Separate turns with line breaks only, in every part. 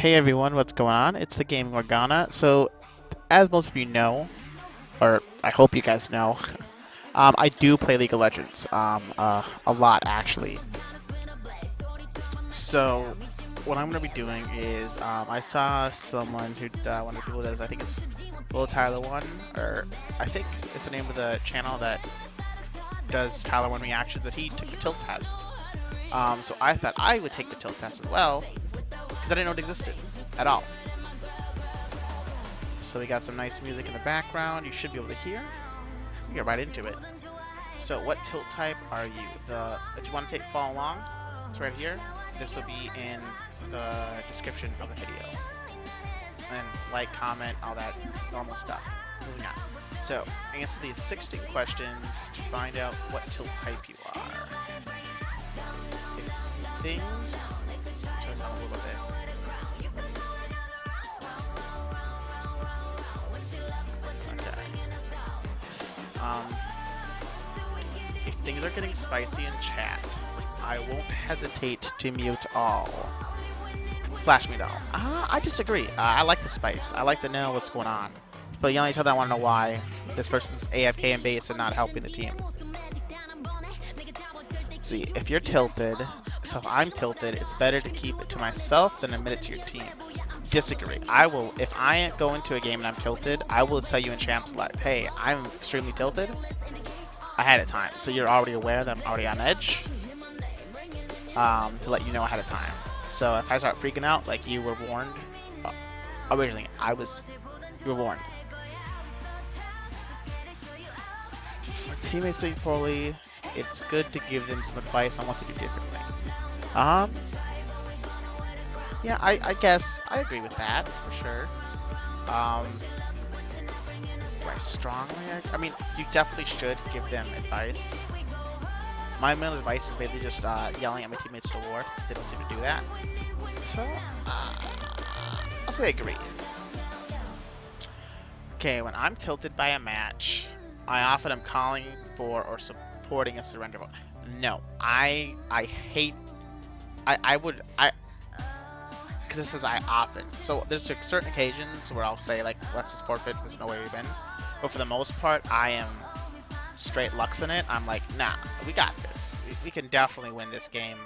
Hey everyone, what's going on? It's the game Morgana. So, as most of you know, or I hope you guys know, I do play League of Legends, a lot actually. So, what I'm gonna be doing is, I saw someone who, one of the people does, I think it's Little Tyler One, or I think it's the name of the channel that does Tyler One reactions, that he took the tilt test. So I thought I would take the tilt test as well, because I didn't know it existed at all. So we got some nice music in the background. You should be able to hear. We get right into it. So what tilt type are you? If you want to follow along, it's right here. This will be in the description of the video. And like, comment, all that normal stuff. Moving on. So answer these 16 questions to find out what tilt type you are. If things, try this out a little bit. If things are getting spicy in chat, I won't hesitate to mute all. Slash mute all. I disagree. I like the spice. I like to know what's going on. But the only time I want to know why this person's AFK and base and not helping the team. See, if you're tilted, so if I'm tilted, it's better to keep it to myself than admit it to your team. Disagree. I will, if I go into a game and I'm tilted, I will tell you in champ select, hey, I'm extremely tilted ahead of time. So you're already aware that I'm already on edge, to let you know ahead of time. So if I start freaking out, like you were warned, originally, you were warned. When teammates doing poorly, it's good to give them some advice on what to do differently. Yeah, I guess I agree with that for sure. Do I strongly? I mean, you definitely should give them advice. My main advice is basically just yelling at my teammates to war. They don't seem to do that. So, I'll say I agree. Okay, when I'm tilted by a match, I often am calling for or supporting a surrender vote. No, I hate. Because this says I often. So there's certain occasions where I'll say, like, let's just forfeit, there's no way we win. But for the most part, I am straight luxing it. I'm like, nah, we got this. We can definitely win this game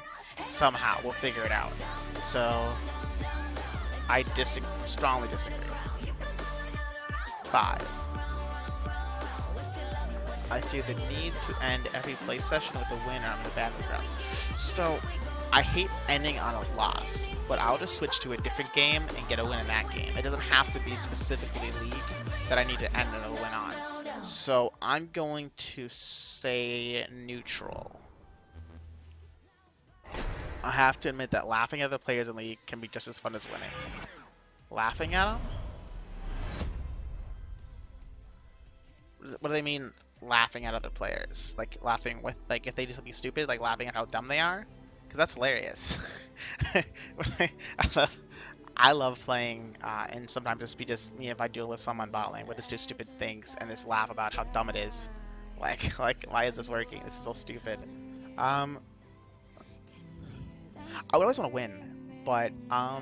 somehow. We'll figure it out. So I strongly disagree. 5. I feel the need to end every play session with a winner on the battlegrounds. So I hate ending on a loss, but I'll just switch to a different game and get a win in that game. It doesn't have to be specifically League that I need to end another win on. So I'm going to say neutral. I have to admit that laughing at the players in League can be just as fun as winning. Laughing at them? What do they mean, laughing at other players? Like laughing with, like, if they do something stupid, like laughing at how dumb they are? Because that's hilarious. I love playing, and sometimes just me if I deal with someone bot lane, would just do stupid things and just laugh about how dumb it is. Like why is this working? This is so stupid. I would always want to win, but I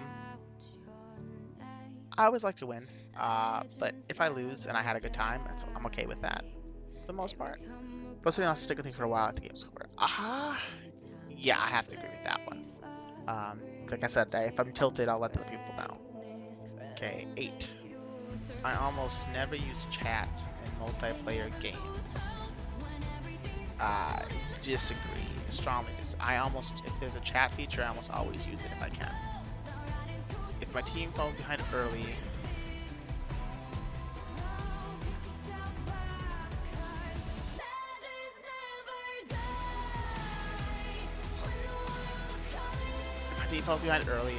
always like to win. But if I lose and I had a good time, I'm okay with that for the most part. But something else to stick with me for a while at the game's over. Yeah, I have to agree with that one. Like I said, if I'm tilted, I'll let the people know. Okay, 8. I almost never use chat in multiplayer games. Disagree. Strongly if there's a chat feature, I almost always use it if I can. If my team falls behind early,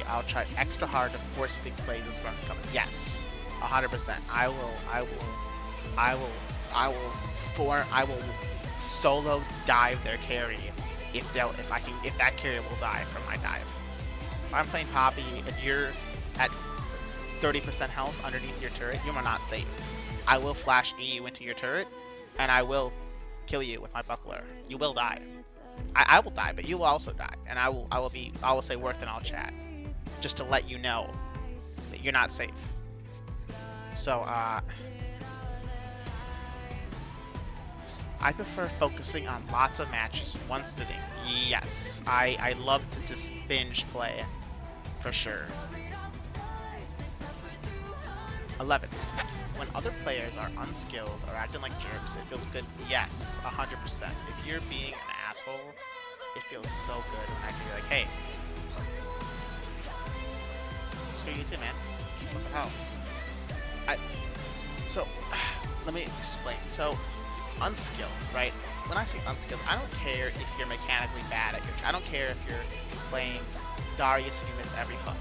I'll try extra hard to force big plays this run coming. Yes, 100%. I will solo dive their carry if that carry will die from my dive. If I'm playing Poppy and you're at 30% health underneath your turret, you are not safe. I will flash E into your turret, and I will kill you with my buckler. You will die. I will die, but you will also die, and I will say worth in all chat, just to let you know you're not safe. So, I prefer focusing on lots of matches in one sitting. Yes, I love to just binge play, for sure. 11. When other players are unskilled or acting like jerks, it feels good. Yes, 100%. If you're being an asshole, it feels so good when I can be like, hey, screw you too, man. What the hell? So, let me explain. So, unskilled, right? When I say unskilled, I don't care if you're mechanically bad at your. I don't care if you're playing Darius and you miss every hook,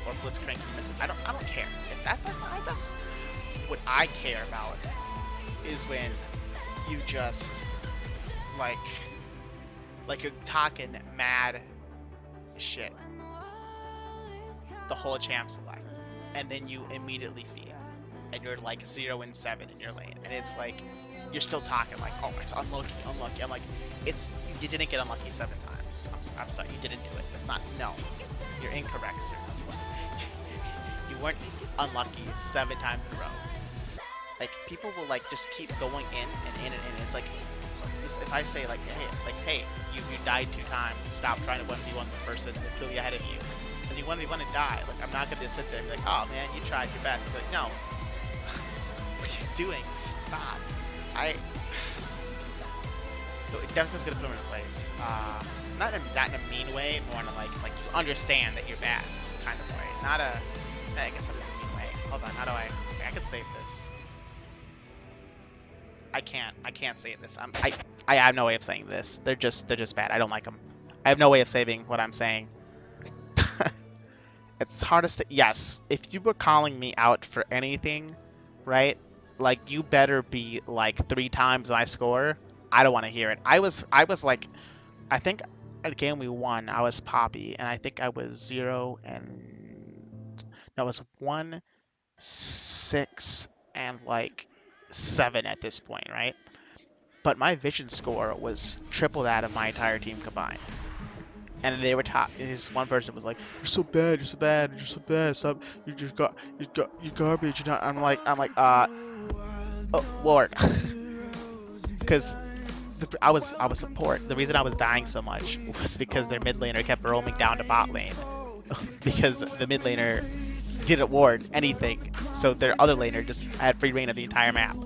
or Blitzcrank and you miss it. I don't care. If that's what I care about is when you just like you're talking mad shit the whole champ select, and then you immediately feed, and you're like 0 and 7 in your lane, and it's like you're still talking like, oh, it's unlucky. I'm like, you didn't get unlucky 7 times. I'm sorry, you didn't do it. That's not, no, you're incorrect, sir. You weren't unlucky 7 times in a row. Like, people will like just keep going in and in and in. It's like, just, if I say like, hey, you died 2 times. Stop trying to 1v1 this person. They're clearly ahead of you. And you 1v1 and die. Like, I'm not gonna just sit there and be like, oh man, you tried your best. But like, no, what are you doing? Stop. So it definitely is gonna put him in place. Not in a mean way, more in a like you understand that you're bad kind of way. Not a, I guess that is a mean way. Hold on, how do I could save this. I can't save this. I have no way of saying this. They're just bad. I don't like them. I have no way of saving what I'm saying. It's hardest to, yes, if you were calling me out for anything, right? Like, you better be like 3 times my score. I don't want to hear it. I was like, I think at a game we won, I was Poppy, and I think I was 0 and no, it was 1, 6, and like 7 at this point, right? But my vision score was triple that of my entire team combined. And they were this one person was like, "You're so bad, stop, you're garbage." You're not. I'm like, oh Lord, because I was support. The reason I was dying so much was because their mid laner kept roaming down to bot lane, because the mid laner didn't ward anything, so their other laner just had free reign of the entire map,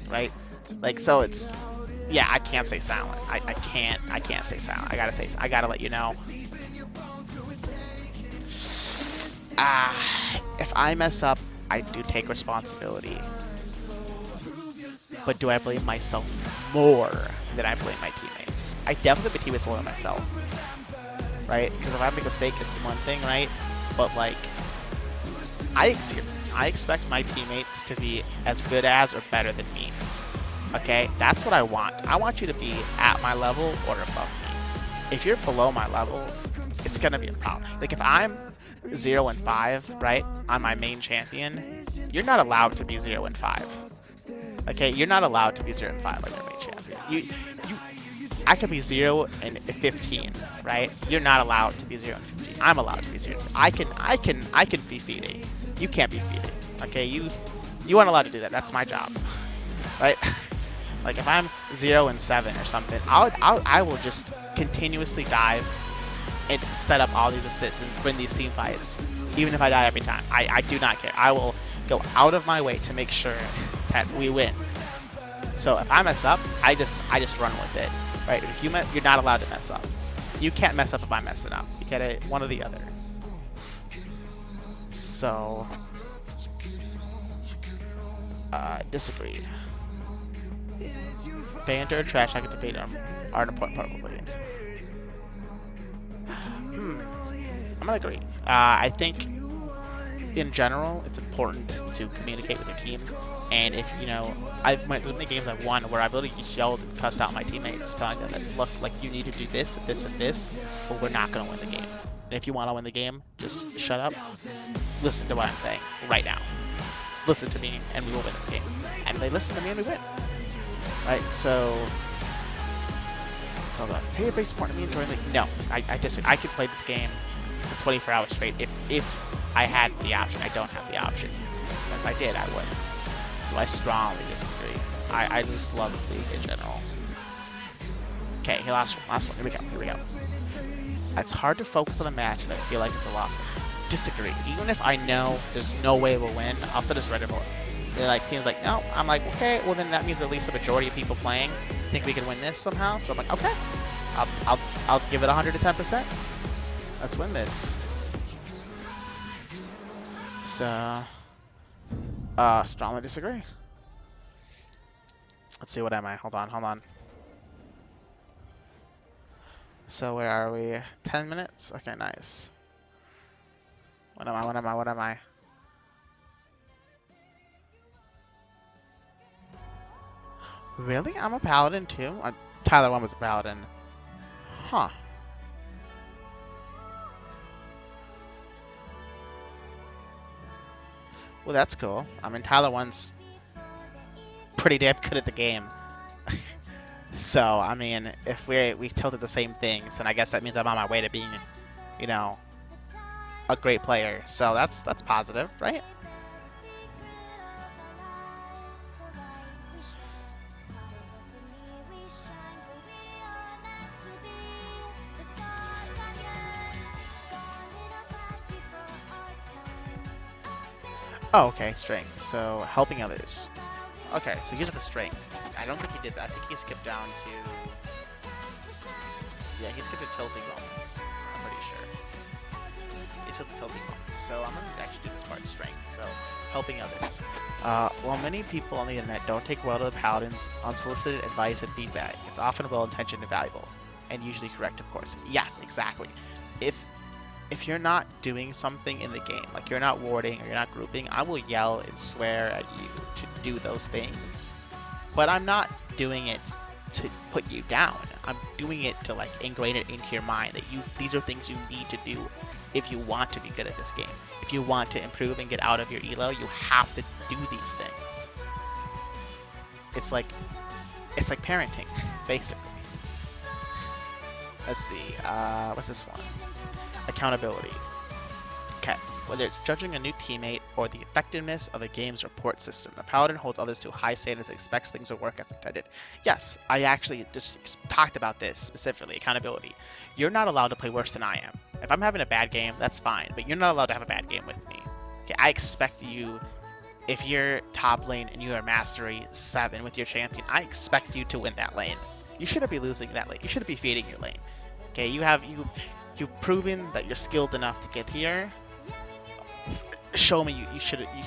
right? Like, so it's. Yeah, I can't say silent. I can't say silent. I gotta let you know. If I mess up, I do take responsibility. But do I blame myself more than I blame my teammates? I definitely blame my teammates more than myself. Right? Because if I make a mistake, it's one thing, right? But like, I expect my teammates to be as good as or better than me. Okay, that's what I want. I want you to be at my level or above me. If you're below my level, it's gonna be a problem. Like, if I'm 0 and 5, right, on my main champion, you're not allowed to be 0 and 5. Okay, you're not allowed to be 0 and 5 on your main champion. I can be 0 and 15, right? You're not allowed to be 0 and 15. I'm allowed to be 0. I can be feeding. You can't be feeding. Okay, you aren't allowed to do that. That's my job, right? Like, if I'm 0 and 7 or something, I will just continuously dive and set up all these assists and win these team fights, even if I die every time. I do not care. I will go out of my way to make sure that we win. So if I mess up, I just run with it, right? If you're not allowed to mess up. You can't mess up if I'm messing up. You get it, one or the other. So, disagree. Banter or trash, I can debate are an important part of games. I'm gonna agree. I think in general, it's important to communicate with your team. And if, there's many games I've won where I've literally just yelled and cussed out my teammates, telling them that, look, like, you need to do this, this, and this, or we're not gonna win the game. And if you want to win the game, just shut up, listen to what I'm saying right now. Listen to me, and we will win this game. And they listen to me, and we win. Right, so it's all about take a big support in me and join the. No, I disagree. I could play this game for 24 hours straight if I had the option. I don't have the option. If I did, I would. So I strongly disagree. I just love League in general. Okay, last one. Here we go. It's hard to focus on the match, and I feel like it's a loss. Disagree. Even if I know there's no way we'll win, I'll set this Reddit board. They're like, teams like, no. I'm like, okay, well then that means at least the majority of people playing think we can win this somehow. So I'm like, okay, I'll give it 110%. Let's win this. So, strongly disagree. Let's see, what am I? Hold on. So where are we? 10 minutes? Okay, nice. What am I? Really? I'm a paladin too? Tyler 1 was a paladin. Huh. Well, that's cool. I mean, Tyler 1's pretty damn good at the game. So, I mean, if we tilted the same things, then I guess that means I'm on my way to being, you know, a great player. So that's positive, right? Oh, okay, strength. So, helping others. Okay, so these are the strengths. I don't think he did that. I think he skipped down to... Yeah, he skipped to tilting moments. I'm pretty sure. He skipped the tilting moments. So I'm going to actually do this part, strength. So, helping others. While many people on the internet don't take well to the paladin's unsolicited advice and feedback, it's often well-intentioned and valuable. And usually correct, of course. Yes, exactly. If you're not doing something in the game, like you're not warding or you're not grouping, I will yell and swear at you to do those things. But I'm not doing it to put you down. I'm doing it to like ingrain it into your mind that these are things you need to do if you want to be good at this game. If you want to improve and get out of your elo, you have to do these things. It's like parenting, basically. Let's see, what's this one? Accountability. Okay, whether it's judging a new teammate or the effectiveness of a game's report system, the paladin holds others to high standards and expects things to work as intended. Yes, I actually just talked about this specifically, accountability. You're not allowed to play worse than I am. If I'm having a bad game, that's fine, but you're not allowed to have a bad game with me. Okay, I expect you, if you're top lane and you are mastery 7 with your champion, I expect you to win that lane. You shouldn't be losing that lane. You shouldn't be feeding your lane. Okay, you've proven that you're skilled enough to get here. Show me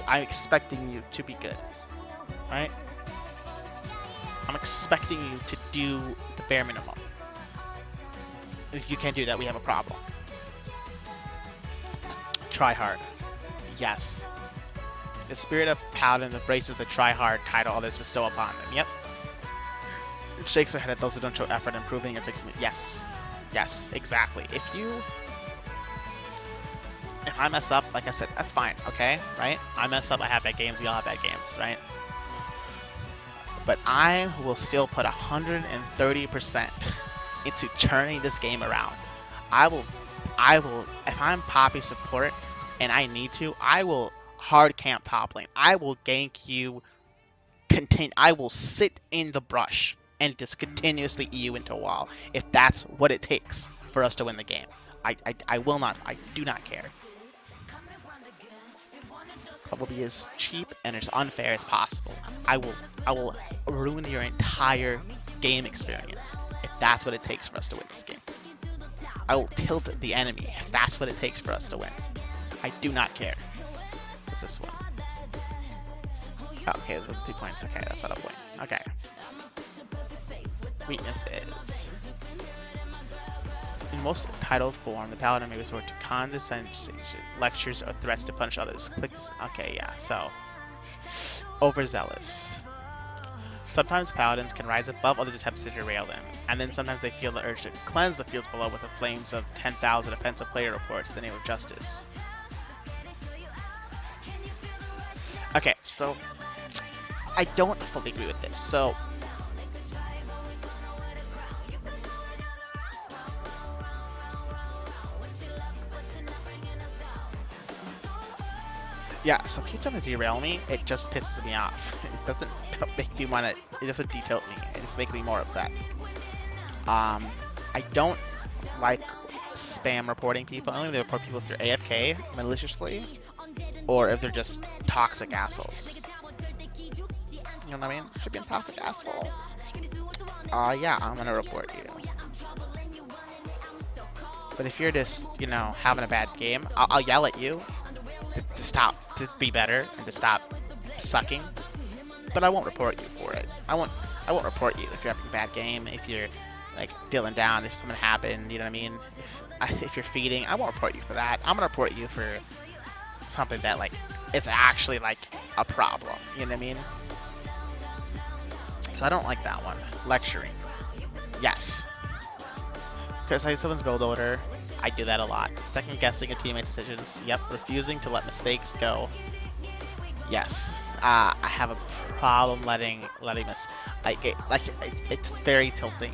I'm expecting you to be good, right? I'm expecting you to do the bare minimum. If you can't do that, we have a problem. Try hard. Yes. The spirit of Paladin embraces the try hard title others bestow upon them. Yep. It shakes her head at those who don't show effort in improving and fixing it. Yes. Yes, exactly. If I mess up, like I said, that's fine, okay? Right? I mess up, I have bad games, you all have bad games, right? But I will still put 130% into turning this game around. I will, if I'm Poppy support and I need to, I will hard camp top lane. I will gank you, I will sit in the brush and just continuously EU into a wall if that's what it takes for us to win the game. I will not, I do not care. I will be as cheap and as unfair as possible. I will ruin your entire game experience if that's what it takes for us to win this game. I will tilt the enemy if that's what it takes for us to win. I do not care. What's this one? Oh, okay, those 2 points. Okay, that's not a point. Okay. Weaknesses. In most titled form, the paladin may resort to condescension, lectures, or threats to punish others. Clicks. Okay, yeah, so. Overzealous. Sometimes paladins can rise above others' attempts to derail them, and then sometimes they feel the urge to cleanse the fields below with the flames of 10,000 offensive player reports in the name of justice. Okay, so I don't fully agree with this. So Yeah, so if you try to derail me, it just pisses me off. It doesn't make me want to, it doesn't detilt me. It just makes me more upset. I don't like spam reporting people. I only report people if they're AFK maliciously or if they're just toxic assholes. You know what I mean? Should be a toxic asshole. Yeah, I'm gonna report you. But if you're just, you know, having a bad game, I'll yell at you to stop, to be better, and to stop sucking. But I won't report you for it. I won't report you if you're having a bad game, if you're like feeling down, if something happened, you know what I mean? If you're feeding, I won't report you for that. I'm gonna report you for something that like is actually like a problem. You know what I mean? So I don't like that one. Lecturing. Yes. Criticize someone's build order. I do that a lot. Second guessing a teammate's decisions. Yep. Refusing to let mistakes go. Yes. I have a problem letting this. It's very tilting.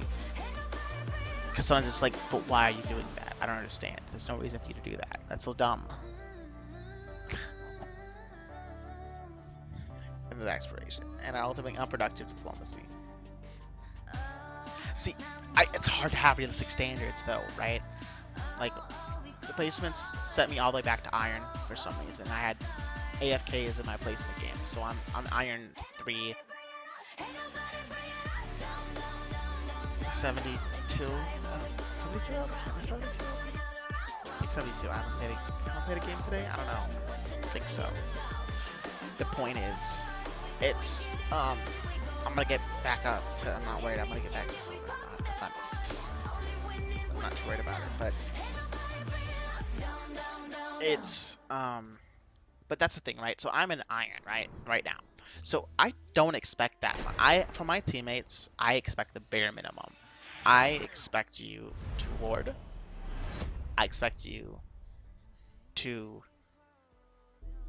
Because someone's just like, but why are you doing that? I don't understand. There's no reason for you to do that. That's so dumb. End of expiration. And ultimately unproductive diplomacy. See, it's hard to have realistic standards though, right? Like, the placements set me all the way back to Iron for some reason. I had AFKs in my placement games, so I'm Iron 3. 72? 72? Am I 72? I think 72. I haven't played a game today? I don't know. I think so. The point is, it's, I'm gonna get back up to, I'm not worried, I'm gonna get back to silver. I'm not too worried about it, but it's, but that's the thing, right? So I'm an Iron, right now. So I don't expect that. From my teammates, I expect the bare minimum. I expect you to ward. I expect you to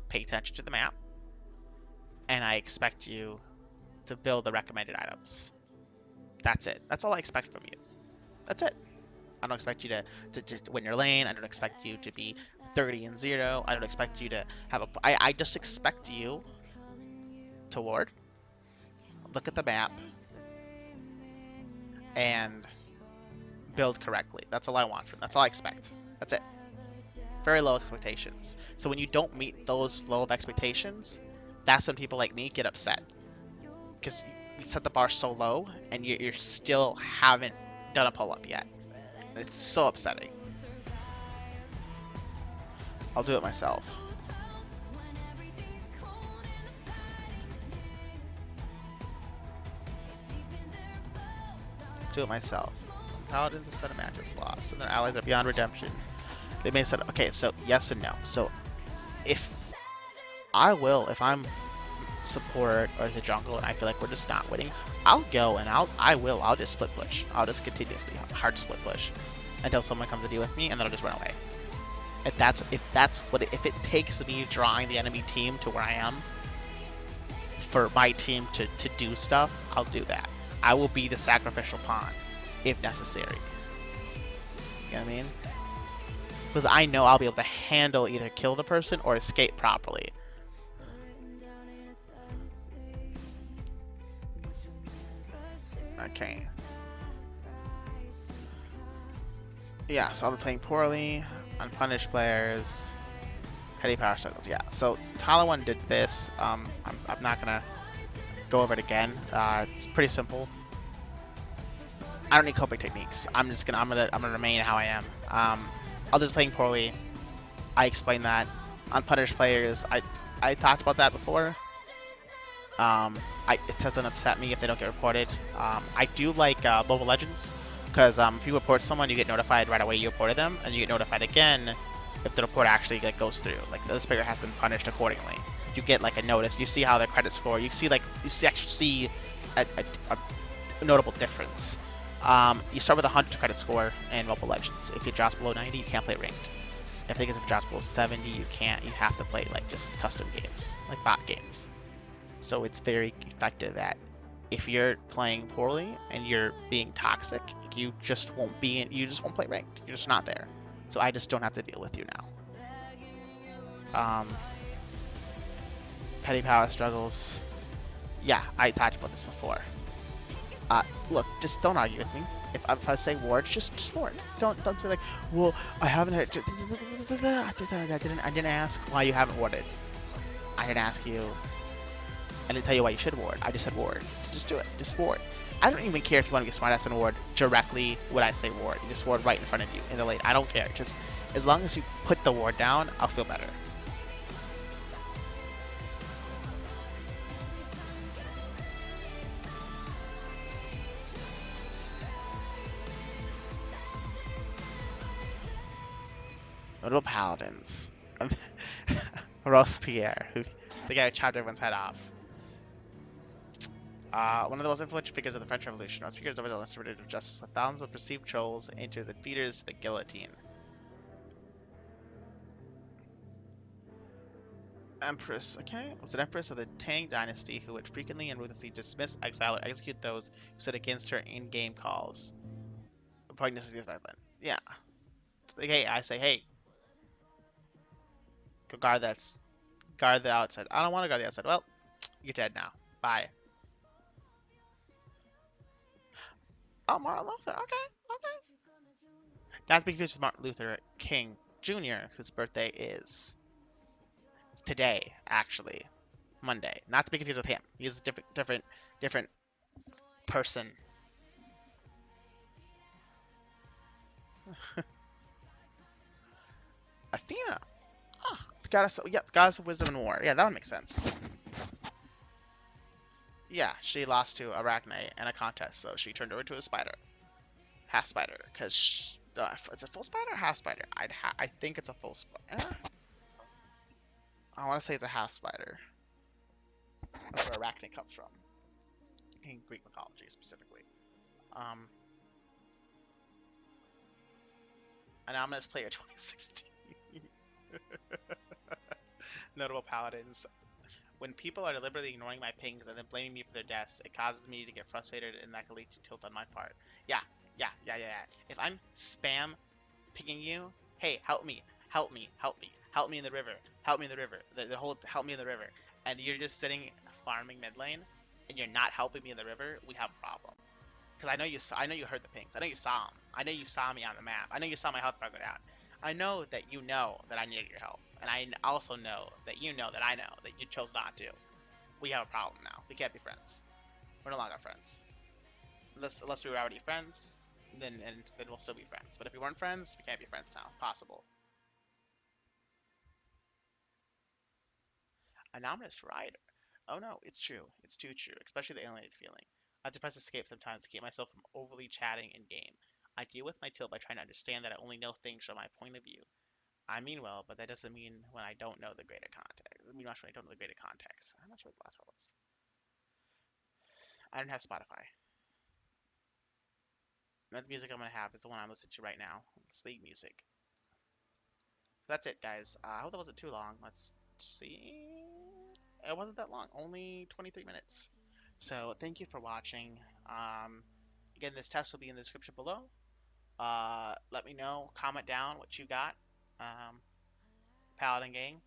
pay attention to the map. And I expect you to build the recommended items. That's it. That's all I expect from you. That's it. I don't expect you to win your lane. I don't expect you to be 30-0. I don't expect you to have a... I just expect you to ward, look at the map, and build correctly. That's all I want from. That's all I expect. That's it. Very low expectations. So when you don't meet those low of expectations, that's when people like me get upset. Because we set the bar so low, and you still haven't done a pull-up yet. It's so upsetting. I'll do it myself. Do it myself. Paladins instead of matches lost, and their allies are beyond redemption. They may say, okay, so yes and no. So if I'm support or the jungle and I feel like we're just not winning, I'll go and I'll just split push. I'll just continuously hard split push until someone comes to deal with me, and then I'll just run away. If it takes me drawing the enemy team to where I am for my team to do stuff, I'll do that. I will be the sacrificial pawn if necessary. You know what I mean? Because I know I'll be able to handle either kill the person or escape properly. Okay. Yeah, so I'll be playing poorly, unpunished players, heady power struggles. Yeah, so Tyler 1 did this. I'm not gonna go over it again. It's pretty simple. I don't need coping techniques. I'm gonna remain how I am. Others playing poorly. I explained that. Unpunished players. I talked about that before. It doesn't upset me if they don't get reported. I do like Mobile Legends, because if you report someone, you get notified right away you reported them, and you get notified again if the report actually goes through. Like, this player has been punished accordingly. You get like a notice. You see how their credit score. You actually see a notable difference. You start with a 100 credit score in Mobile Legends. If it drops below 90, you can't play ranked. If it drops below 70, you can't. You have to play like just custom games, like bot games. So it's very effective at if you're playing poorly and you're being toxic, you just won't play ranked. You're just not there. So I just don't have to deal with you now. Petty power struggles. Yeah, I talked about this before. Look, just don't argue with me. If I say ward, just ward. Don't be like, well, I haven't had. I didn't ask why you haven't warded. I didn't ask you. I didn't tell you why you should ward. I just said ward. Just do it. Just ward. I don't even care if you want to get smartass and ward directly when I say ward. You just ward right in front of you in the lane. I don't care. Just as long as you put the ward down, I'll feel better. Little paladins. Robespierre, who the guy who chopped everyone's head off. One of the most influential figures of the French Revolution. Robespierre is over the restorative of justice with thousands of perceived trolls, enters and feeders to the guillotine. Empress, okay, was an empress of the Tang dynasty who would frequently and ruthlessly dismiss, exile, or execute those who stood against her in-game calls. Pregnancy is violent. Yeah. Like, hey, I say, hey, go guard the outside. I don't want to guard the outside. Well, you're dead now. Bye. Oh, Martin Luther. Okay, okay. Not to be confused with Martin Luther King Jr., whose birthday is today, actually, Monday. Not to be confused with him. He's a different person. Athena. Ah, goddess. Yep, goddess of wisdom and war. Yeah, that would make sense. Yeah, she lost to Arachne in a contest, so she turned her into a spider, half spider. Cause it's a full spider, or half spider. I think it's a full spider. I want to say it's a half spider. That's where Arachne comes from in Greek mythology specifically. Um, Anonymous Player 2016. Notable paladins. When people are deliberately ignoring my pings and then blaming me for their deaths, it causes me to get frustrated and that can lead to tilt on my part. Yeah, yeah. If I'm spam pinging you, hey, help me, help me in the river, help me in the river, the whole help me in the river, and you're just sitting farming mid lane, and you're not helping me in the river, we have a problem. Because I know you heard the pings. I know you saw them. I know you saw me on the map. I know you saw my health bar go down. I know that you know that I needed your help, and I also know that you know that I know that you chose not to. We have a problem now. We can't be friends. We're no longer friends. Unless we were already friends, then we'll still be friends. But if we weren't friends, we can't be friends now. Possible. Anonymous rider. Oh no, it's true. It's too true, especially the alienated feeling. I have to press escape sometimes to keep myself from overly chatting in game. I deal with my tilt by trying to understand that I only know things from my point of view. I mean well, but that doesn't mean when I don't know the greater context. I mean much when I don't know the greater context. I'm not sure what the last part was. I don't have Spotify. That's the music I'm gonna have is the one I'm listening to right now. It's League music. So that's it, guys. I hope that wasn't too long. Let's see. It wasn't that long. Only 23 minutes. So thank you for watching. Again, this test will be in the description below. Let me know. Comment down what you got. Um, Paladin Gang.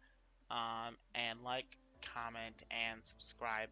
And like, comment, and subscribe